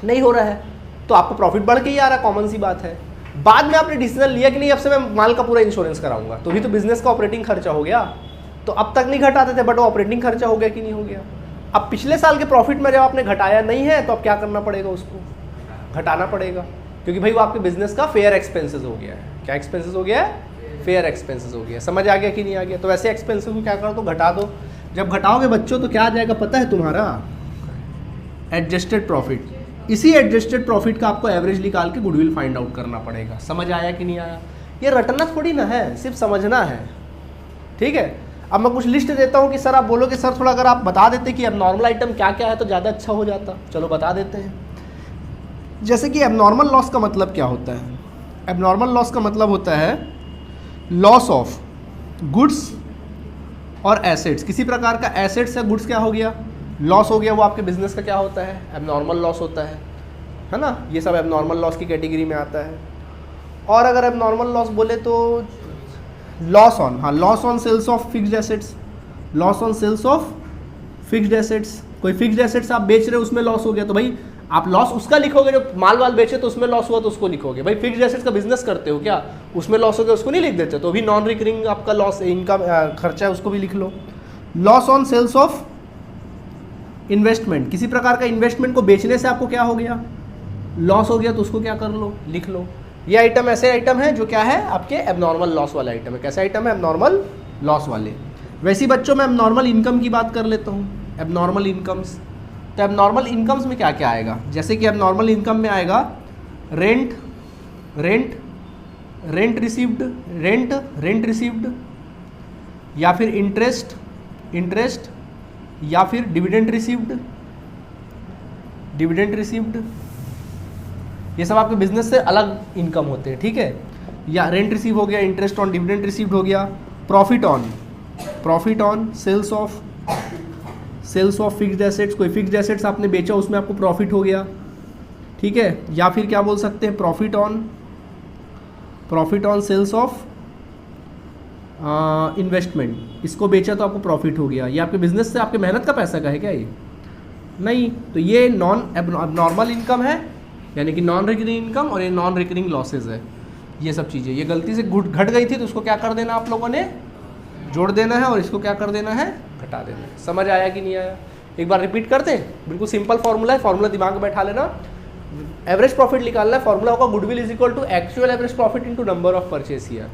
नहीं हो रहा है, तो आपको प्रॉफिट बढ़ के ही आ रहा है, कॉमन सी बात है। बाद में आपने डिसीजन लिया कि नहीं अब से मैं माल का पूरा इंश्योरेंस कराऊंगा, तो भी तो बिजनेस का ऑपरेटिंग खर्चा हो गया। तो अब तक नहीं घटाते थे, बट वो ऑपरेटिंग खर्चा हो गया कि नहीं हो गया। अब पिछले साल के प्रॉफिट में जब आपने घटाया नहीं है, तो अब क्या करना पड़ेगा, उसको घटाना पड़ेगा, क्योंकि भाई वो आपके बिजनेस का फेयर एक्सपेंसेस हो गया है। क्या एक्सपेंसेस हो गया है, फेयर एक्सपेंसेस हो गया। समझ आ गया कि नहीं आ गया। तो वैसे एक्सपेंसेस को क्या कर दो, घटा दो। जब घटाओगे बच्चों तो क्या आ जाएगा पता है तुम्हारा, एडजस्टेड प्रॉफिट। इसी एडजस्टेड प्रॉफिट का आपको एवरेज निकाल के गुडविल फाइंड आउट करना पड़ेगा। समझ आया कि नहीं आया। ये रटना थोड़ी ना है, सिर्फ समझना है, ठीक है। अब मैं कुछ लिस्ट देता हूँ कि सर आप बोलो कि सर थोड़ा अगर आप बता देते कि एबनॉर्मल आइटम क्या क्या है तो ज़्यादा अच्छा हो जाता। चलो बता देते हैं। जैसे कि एबनॉर्मल लॉस का मतलब क्या होता है? एबनॉर्मल लॉस का मतलब होता है लॉस ऑफ गुड्स और एसेट्स। किसी प्रकार का एसेट्स या गुड्स क्या हो गया, लॉस हो गया, वो आपके बिजनेस का क्या होता है, एबनॉर्मल लॉस होता है ना। ये सब एबनॉर्मल लॉस की कैटेगरी में आता है। और अगर एबनॉर्मल लॉस बोले तो लॉस ऑन, हाँ, loss on sales of fixed assets, loss on sales of fixed assets. कोई फिक्स्ड एसेट्स आप बेच रहे हो, उसमें लॉस हो गया तो भाई आप लॉस उसका लिखोगे जो माल वाल बेचे तो उसमें लॉस हुआ तो उसको लिखोगे। भाई फिक्स्ड एसेट्स का बिजनेस करते हो क्या, उसमें लॉस हो गया उसको नहीं लिख देते, तो भी नॉन रिकरिंग आपका लॉस इनकम खर्चा है उसको भी लिख लो। Loss on sales of investment, किसी प्रकार का इन्वेस्टमेंट को बेचने से आपको क्या हो गया, लॉस हो गया तो उसको क्या कर लो, लिख लो। ये आइटम ऐसे आइटम है जो क्या है आपके एबनॉर्मल लॉस वाले आइटम है। कैसे आइटम है, एबनॉर्मल लॉस वाले। वैसे ही बच्चों मैं एबनॉर्मल इनकम की बात कर लेता हूँ, एबनॉर्मल इनकम्स। तो एबनॉर्मल इनकम्स में क्या क्या आएगा, जैसे कि एबनॉर्मल इनकम में आएगा rent, rent, rent received, rent, rent received, या फिर इंटरेस्ट, इंटरेस्ट, या फिर डिविडेंड रिसीव्ड, डिविडेंड रिसीव्ड। ये सब आपके बिजनेस से अलग इनकम होते हैं, ठीक है। या रेंट रिसीव हो गया, इंटरेस्ट ऑन डिविडेंड रिसीव्ड हो गया। Profit on, profit on sales of, sales of fixed assets, कोई फिक्स्ड एसेट्स आपने बेचा उसमें आपको प्रॉफिट हो गया, ठीक है। या फिर क्या बोल सकते हैं, profit on, profit on sales of investment, इसको बेचा तो आपको प्रॉफिट हो गया। ये आपके बिजनेस से आपके मेहनत का पैसा का है क्या, ये नहीं। तो ये नॉन एबनॉर्मल इनकम है, यानी कि नॉन रिकरिंग इनकम, और ये नॉन रिकरिंग लॉसेज है। ये सब चीज़ें ये गलती से घट गई थी तो उसको क्या कर देना आप लोगों ने, जोड़ देना है, और इसको क्या कर देना है, घटा देना है। समझ आया कि नहीं आया, एक बार रिपीट करते हैं। बिल्कुल सिंपल फॉर्मूला है, फॉर्मूला दिमाग में बैठा लेना। एवरेज प्रॉफिट निकालना है, फॉर्मूला होगा goodwill is equal to actual average profit into number of purchase year.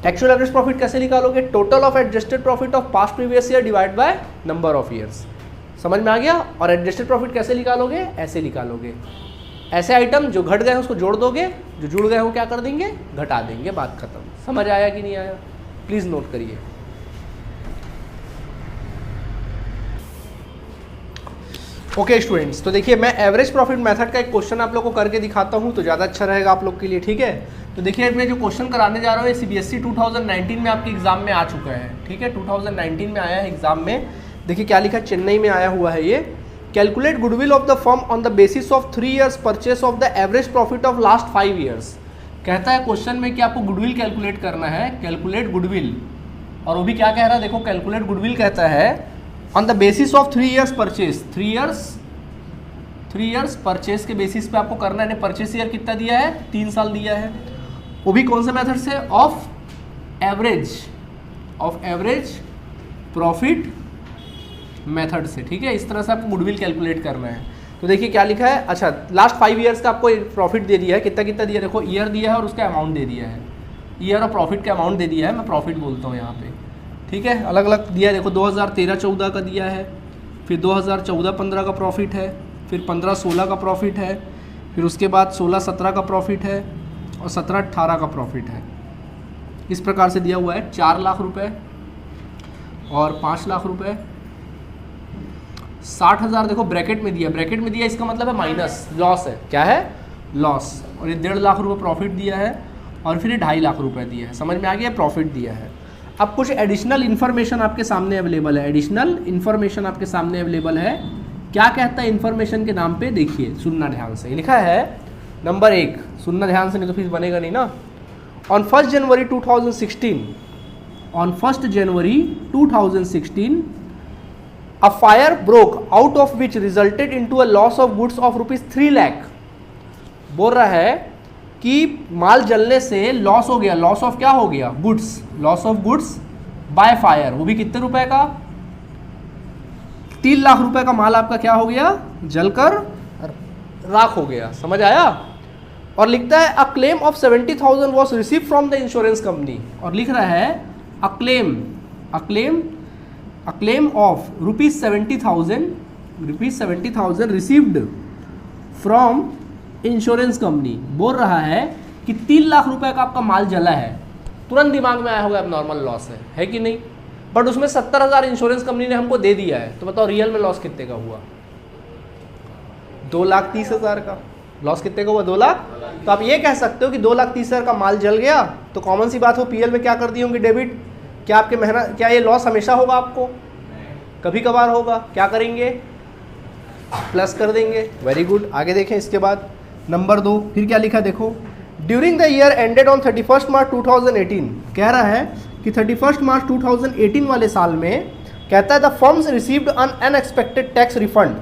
Actual average profit कैसे निकालोगे, total of adjusted profit of past previous year divide by number of years. समझ में आ गया। और एडजस्टेड प्रॉफिट कैसे निकालोगे, ऐसे निकालोगे। ऐसे आइटम जो घट गए हैं उसको जोड़ दोगे, जो जुड़ गए हो क्या कर देंगे, घटा देंगे, बात खत्म। समझ आया कि नहीं आया, प्लीज नोट करिए। ओके स्टूडेंट्स, तो देखिए मैं एवरेज प्रॉफिट मेथड का एक क्वेश्चन आप लोगों को करके दिखाता हूं तो ज़्यादा अच्छा रहेगा आप लोग के लिए, ठीक है। तो देखिए मैं जो क्वेश्चन कराने जा रहा हूँ ये सीबीएसई 2019 में आपके एग्जाम में आ चुका है, ठीक है। 2019 में आया है एग्जाम में। देखिए क्या लिखा, चेन्नई में आया हुआ है ये। Calculate goodwill of the firm on the basis of 3 years purchase of the average profit of last 5 years। कहता है क्वेश्चन में कि आपको गुडविल कैलकुलेट करना है, कैलकुलेट गुडविल। और वो भी क्या कह रहा है, देखो कैलकुलेट गुडविल कहता है on the basis of 3 years purchase, 3 years purchase के बेसिस पे आपको करना है। परचेस ईयर कितना दिया है, 3 साल दिया है। वो भी कौन से मेथड से, ऑफ एवरेज प्रॉफिट मेथड से, ठीक है। इस तरह से आपको गुडविल कैलकुलेट करना है। तो देखिए क्या लिखा है, अच्छा लास्ट 5 years का आपको प्रॉफिट दे दिया है, कितना कितना दिया है, देखो ईयर दिया है और उसका अमाउंट दे दिया है, ईयर और प्रॉफिट का अमाउंट दे दिया है, मैं प्रॉफिट बोलता हूँ यहाँ पे, ठीक है। अलग अलग दिया है, देखो 2013-14 का दिया है, फिर 2014-15 का प्रॉफिट है, फिर 15-16 का प्रॉफिट है, फिर उसके बाद 16-17 का प्रॉफिट है, और 17-18 का प्रॉफिट है। इस प्रकार से दिया हुआ है। 4 लाख रुपए और 5 लाख रुपए, 60,000 देखो ब्रैकेट में दिया, ब्रैकेट में दिया इसका मतलब है माइनस, लॉस है, क्या है, लॉस। और ये 1.5 लाख रुपए प्रॉफिट दिया है, और फिर ये 2.5 लाख रुपए दिया है। समझ में आ गया, प्रॉफिट दिया है। अब कुछ एडिशनल इन्फॉर्मेशन आपके सामने अवेलेबल है, एडिशनल इन्फॉर्मेशन आपके सामने अवेलेबल है। क्या कहता है इन्फॉर्मेशन के नाम पे, देखिए सुनना ध्यान से। लिखा है नंबर 1, सुनना ध्यान से नहीं तो फिर बनेगा नहीं ना। On 1 January 2016, on 1 January 2016 a fire broke out of which resulted into a loss of goods of ₹3 lakh। बोल रहा है कि माल जलने से लॉस हो गया, लॉस ऑफ क्या हो गया, goods, loss of goods by fire. वो भी कितने रुपए का, 3 लाख रुपए का माल आपका क्या हो गया, जलकर राख हो गया। समझ आया। और लिखता है a claim of 70,000 was receive from the insurance company. और लिख रहा है a claim of ₹70,000 received from insurance company. बोल रहा है कि 3 लाख रुपए का आपका माल जला है। तुरंत दिमाग में आया होगा एबनॉर्मल लॉस है कि नहीं। बट उसमें 70,000 इंश्योरेंस कंपनी ने हमको दे दिया है, तो बताओ रियल में लॉस कितने का हुआ? 2,30,000 का लॉस कितने का हुआ? 2 लाख। तो आप ये कह सकते हो कि 2,30,000 का माल जल गया, तो कॉमन सी बात हो पीएल में क्या कर दी होंगी? डेबिट। क्या आपके मेहनत, क्या ये लॉस हमेशा होगा आपको? कभी कभार होगा। क्या करेंगे? प्लस कर देंगे। Very good. आगे देखें इसके बाद नंबर 2 फिर क्या लिखा देखो, during the year ended on 31 मार्च 2018, कह रहा है कि 31 मार्च 2018 वाले साल में कहता है the firms received un unexpected tax refund.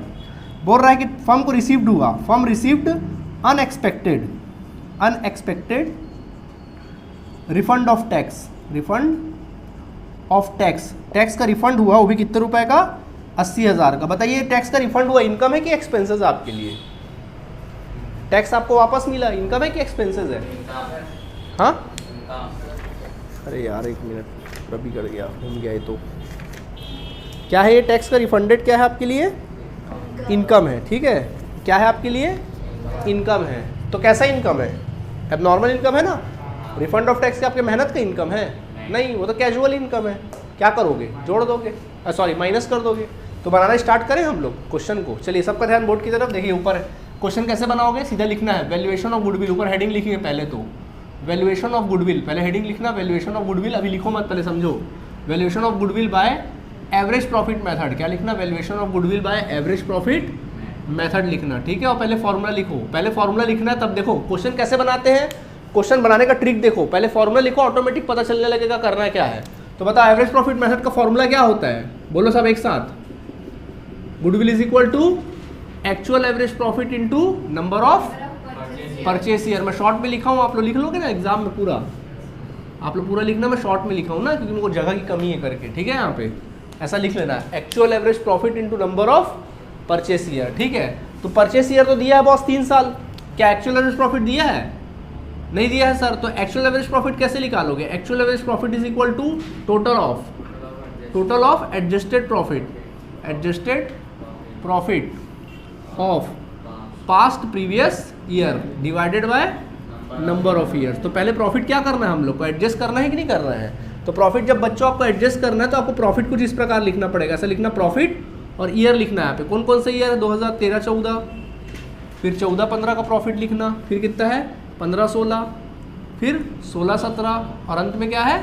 बोल रहा है कि फर्म को रिसीव्ड हुआ, firm received unexpected refund of tax, refund of tax, tax का रिफंड हुआ, वो भी कितने रुपए का? 80,000 का। बताइए टैक्स का रिफंड हुआ इनकम है कि एक्सपेंसेस आपके लिए? टैक्स आपको वापस मिला, इनकम है कि एक्सपेंसेस है? हाँ, अरे यार एक मिनट, रबी कर गया, घूम गया ये तो। क्या है ये टैक्स का रिफंडेड? क्या है आपके लिए? इनकम है। ठीक है, क्या है आपके लिए? इनकम है। तो कैसा इनकम है? एबनॉर्मल इनकम है ना। रिफंड ऑफ टैक्स क्या आपके मेहनत का इनकम है? नहीं, वो तो कैजुअल इनकम है। क्या करोगे? जोड़ दोगे, सॉरी माइनस कर दोगे। तो बनाना स्टार्ट करें हम लोग क्वेश्चन को। चलिए सबका ध्यान बोर्ड की तरफ देखिए, ऊपर है क्वेश्चन। कैसे बनाओगे? सीधा लिखना है वैल्यूएशन ऑफ गुडविल, ऊपर हेडिंग लिखिए पहले तो वैल्यूएशन ऑफ गुडविल, पहले हेडिंग लिखना वैल्यूएशन ऑफ गुडविल। अभी लिखो मत, पहले समझो। Valuation of goodwill by average profit method. क्या लिखना? Valuation of goodwill by average profit method लिखना। ठीक है, और पहले फॉर्मूला लिखो। पहले फॉर्मूला लिखना है, तब देखो क्वेश्चन कैसे बनाते हैं। क्वेश्चन बनाने का ट्रिक देखो, पहले फॉर्मूला लिखो, ऑटोमेटिक पता चलने लगेगा करना क्या है। तो बताओ एवरेज प्रॉफिट मेथड का फॉर्मूला क्या होता है? बोलो सब एक साथ, goodwill is equal to actual average profit into number of purchase year. मैं शॉर्ट में लिखा हूँ, आप लोग लिख लोगे ना एग्जाम में पूरा, आप लोग पूरा लिखना, मैं शॉर्ट में लिखा हूँ ना, क्योंकि मुझे जगह की कमी है करके। ठीक है, यहाँ पे ऐसा लिख लेना है, actual average profit into number of purchase year. ठीक है, तो परचेस ईयर तो दिया है बॉस 3 साल, क्या एक्चुअल एवरेज प्रॉफिट दिया है? नहीं दिया है सर। तो एक्चुअल एवरेज प्रॉफिट कैसे निकालोगे? Actual average profit is equal to total of adjusted profit of past previous year divided by number of years. तो पहले प्रॉफिट क्या करना है हम लोग को? एडजस्ट करना है कि नहीं करना है? तो प्रॉफिट जब बच्चों आपको एडजस्ट करना है तो आपको प्रॉफिट कुछ इस प्रकार लिखना पड़ेगा। ऐसा लिखना प्रॉफिट और ईयर लिखना है यहाँ पे। कौन कौन से ईयर है? 2013-14, फिर 14-15 का प्रॉफिट लिखना, फिर कितना है 15-16, फिर 16-17 और अंत में क्या है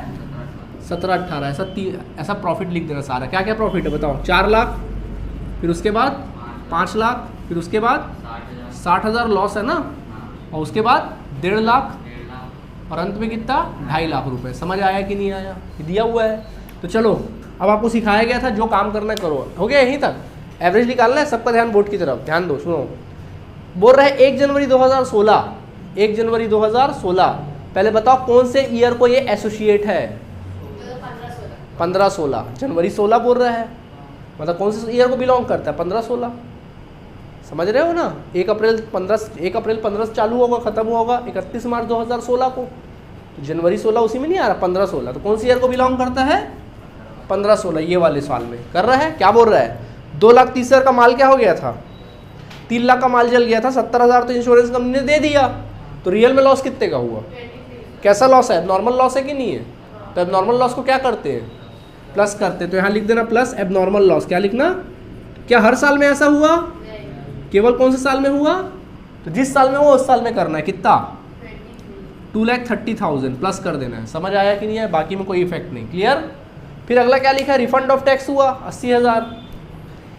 17-18। ऐसा प्रॉफिट लिख देना सारा। क्या क्या प्रॉफिट है बताओ? 4 लाख, फिर उसके बाद 5 लाख, फिर उसके बाद 60,000 लॉस है ना, और उसके बाद 1.5 लाख और अंत में कितना 2.5 लाख रुपए। समझ आया कि नहीं आया? दिया हुआ है। तो चलो अब आपको सिखाया गया था, जो काम करना है करो। हो गया यहीं तक? एवरेज निकालना है। सबका ध्यान बोर्ड की तरफ, ध्यान दो, सुनो। बोल रहे हैं 1 जनवरी 2016, 1 जनवरी 2016। पहले बताओ कौन से ईयर को ये एसोसिएट है? 15-16। जनवरी 16 बोल रहा है, मतलब कौन से ईयर को बिलोंग करता है? 15-16। समझ रहे हो ना? 1 अप्रैल 15 से चालू होगा, खत्म होगा 31 मार्च 2016 को। तो जनवरी 16 उसी में नहीं आ रहा, 15-16। तो कौन सी ईयर को बिलोंग करता है? 15-16, ये वाले साल में कर रहा है। क्या बोल रहा है? 2,30,000 का माल क्या हो गया था? 3 लाख का माल जल गया था, 70,000 तो इंश्योरेंस कंपनी ने दे दिया। तो रियल में लॉस कितने का हुआ? कैसा लॉस है? नॉर्मल लॉस है कि नहीं है? तो एबनॉर्मल लॉस को क्या करते हैं? प्लस करते हैं। तो यहाँ लिख देना प्लस एबनॉर्मल लॉस। क्या लिखना? क्या हर साल में ऐसा हुआ? केवल कौन से साल में हुआ? तो जिस साल में हुआ उस साल में करना है। कितना? 2,30,000 प्लस कर देना है। समझ आया कि नहीं है? बाकी में कोई इफेक्ट नहीं। क्लियर? फिर अगला क्या लिखा है? रिफंड ऑफ टैक्स हुआ 80,000।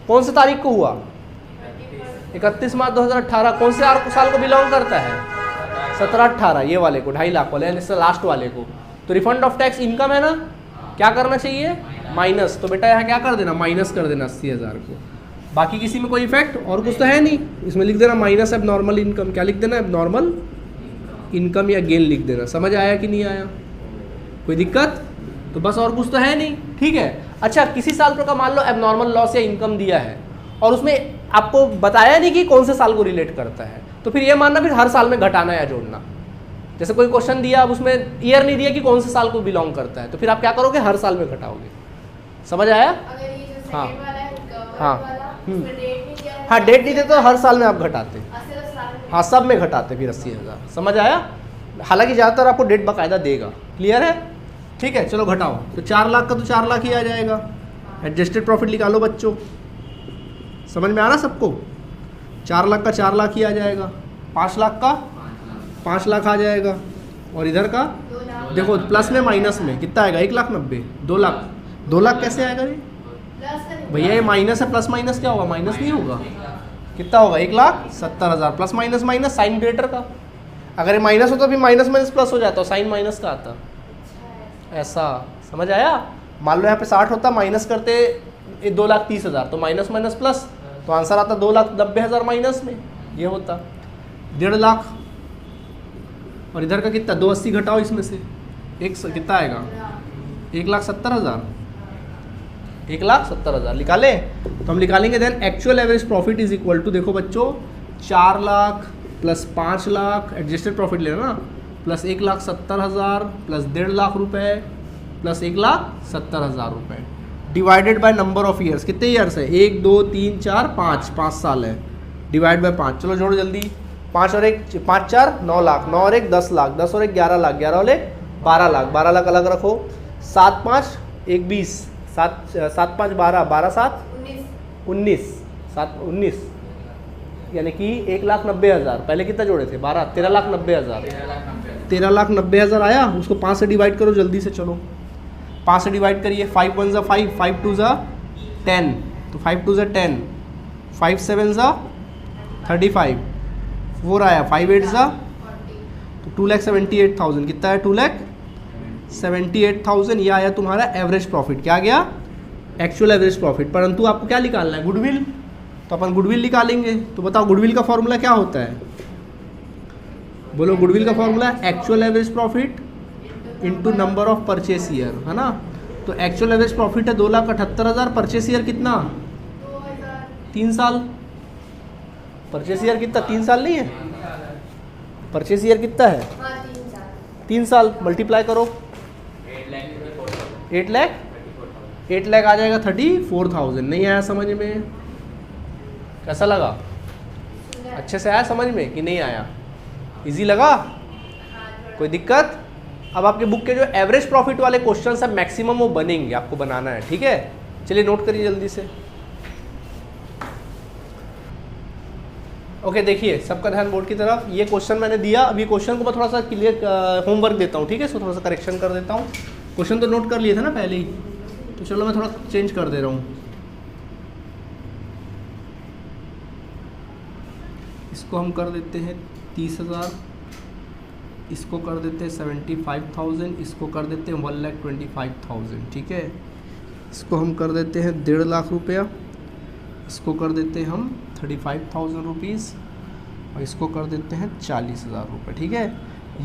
कौन से तारीख को हुआ? 31 मार्च 2018। कौन से साल को बिलोंग करता है? 17-18, ये वाले को, 2.5 लाख वाले, इससे लास्ट वाले को। तो रिफंड ऑफ टैक्स इनकम है ना, क्या करना चाहिए? माइनस। तो बेटा यहाँ क्या कर देना? माइनस कर देना 80,000 को। बाकी किसी में कोई इफेक्ट और कुछ तो है नहीं, इसमें लिख देना माइनस एबनॉर्मल इनकम। क्या लिख देना? एबनॉर्मल इनकम या गेन लिख देना। समझ आया कि नहीं आया? कोई दिक्कत? तो बस और कुछ तो है नहीं। ठीक है, अच्छा किसी साल का मान लो एबनॉर्मल लॉस या इनकम दिया है और उसमें आपको बताया नहीं कि कौन से साल को रिलेट करता है, तो फिर ये मानना फिर हर साल में घटाना या जोड़ना। जैसे कोई क्वेश्चन दिया, अब उसमें ईयर नहीं दिया कि कौन से साल को बिलोंग करता है, तो फिर आप क्या करोगे? हर साल में घटाओगे। समझ आया? हाँ हाँ हाँ, डेट नहीं देते तो हर साल में आप घटाते। हाँ, सब में घटाते फिर 80,000। समझ आया? हालांकि ज़्यादातर आपको डेट बाकायदा देगा। क्लियर है? ठीक है, चलो घटाओ। तो 4 लाख का तो 4 लाख ही आ जाएगा। एडजस्टेड प्रॉफिट निकालो बच्चों, समझ में आ रहा सबको? 4 लाख का 4 लाख ही आ जाएगा, 5 लाख का 5 लाख आ जाएगा, और इधर का देखो प्लस में माइनस में कितना आएगा, 1,90,000, 2 लाख। 2 लाख कैसे आएगा ये भैया? ये माइनस है, प्लस माइनस क्या होगा? माइनस नहीं होगा, कितना होगा? 1,70,000 plus minus minus sign greater का। अगर ये माइनस होता तो फिर माइनस माइनस प्लस हो जाता, साइन माइनस का आता। ऐसा समझ आया? मान लो यहाँ पे 60 होता, माइनस करते 2,30,000, तो माइनस माइनस प्लस, तो आंसर आता 2,90,000 माइनस में, ये होता 1.5 लाख। और इधर का कितना? 280 घटाओ इसमें से, कितना आएगा? 1,70,000। 1,70,000 निकालें तो हम निकालेंगे। Then actual average profit is equal to, देखो बच्चों, 4 lakh plus 5 lakh adjusted profit लेना ना, प्लस 1,70,000 प्लस 1.5 लाख रुपए प्लस 1,70,000 रुपए divided by number of years. कितने ईयर्स है? 1 2 3 4 5 साल है, डिवाइड बाय 5। चलो जोड़ो जल्दी, 5 और 1 5 4 9 लाख, 9 और 1 10 लाख, 10 और 1 11 लाख, 11 और 1 12 लाख, 12 लाख अलग रखो। 7 5 1 20, 7 5 12, 12 7 19, 7 19, यानी कि 1,90,000। पहले कितना जोड़े थे? 12, 13,90,000। 13,90,000 आया, उसको 5 से डिवाइड करो जल्दी से। चलो 5 से डिवाइड करिए, 5 1 ज़ा 5, 5 2 ज़ा 10, तो 5 2 ज़ा 10, 5 7 ज़ा 35, 4 आया, 5 8 ज़ा, तो 2,78,000। कितना है? 2,78,000। ये आया तुम्हारा एवरेज प्रॉफिट। क्या गया? Actual average profit. परंतु आपको क्या निकालना है? गुडविल। तो अपन गुडविल निकालेंगे। तो बताओ गुडविल का फॉर्मूला क्या होता है? बोलो, गुडविल का formula actual average profit into number of purchase year, है ना। तो एक्चुअल एवरेज प्रॉफिट है 2,78,000, परचेस ईयर कितना? 3 साल। परचेस ईयर कितना? 3 साल नहीं है? परचेस ईयर कितना है? 3 साल। मल्टीप्लाई करो, 8 लाख आ जाएगा 34,000। नहीं आया समझ में? कैसा लगा? अच्छे से आया समझ में कि नहीं आया? इजी लगा? कोई दिक्कत? अब आपके बुक के जो एवरेज प्रॉफिट वाले क्वेश्चन है मैक्सिमम वो बनेंगे, आपको बनाना है, ठीक है। चलिए नोट करिए जल्दी से। ओके, देखिए सबका ध्यान बोर्ड की तरफ। ये क्वेश्चन मैंने दिया, अभी क्वेश्चन को मैं थोड़ा सा क्लियर होमवर्क देता हूँ, ठीक है। इसको थोड़ा सा करेक्शन कर देता हूँ। क्वेश्चन तो नोट कर लिए थे ना पहले ही, तो चलो मैं थोड़ा चेंज कर दे रहा हूँ। इसको हम कर देते हैं 30,000, इसको कर देते हैं 75,000, इसको कर देते हैं 1,25,000, ठीक है। इसको हम कर देते हैं 1.5 लाख रुपया, इसको कर देते हैं हम 35,000 रुपीज़, और इसको कर देते हैं 40,000 रुपये, ठीक है।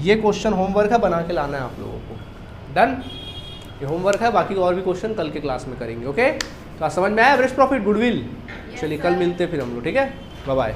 ये क्वेश्चन होमवर्क है, बना के लाना है आप लोगों को। डन? ये होमवर्क है, बाकी और भी क्वेश्चन कल के क्लास में करेंगे। ओके, तो समझ में आया एवरेज प्रॉफिट, गुडविल? चलिए कल मिलते हैं फिर हम लोग, ठीक है। Bye bye.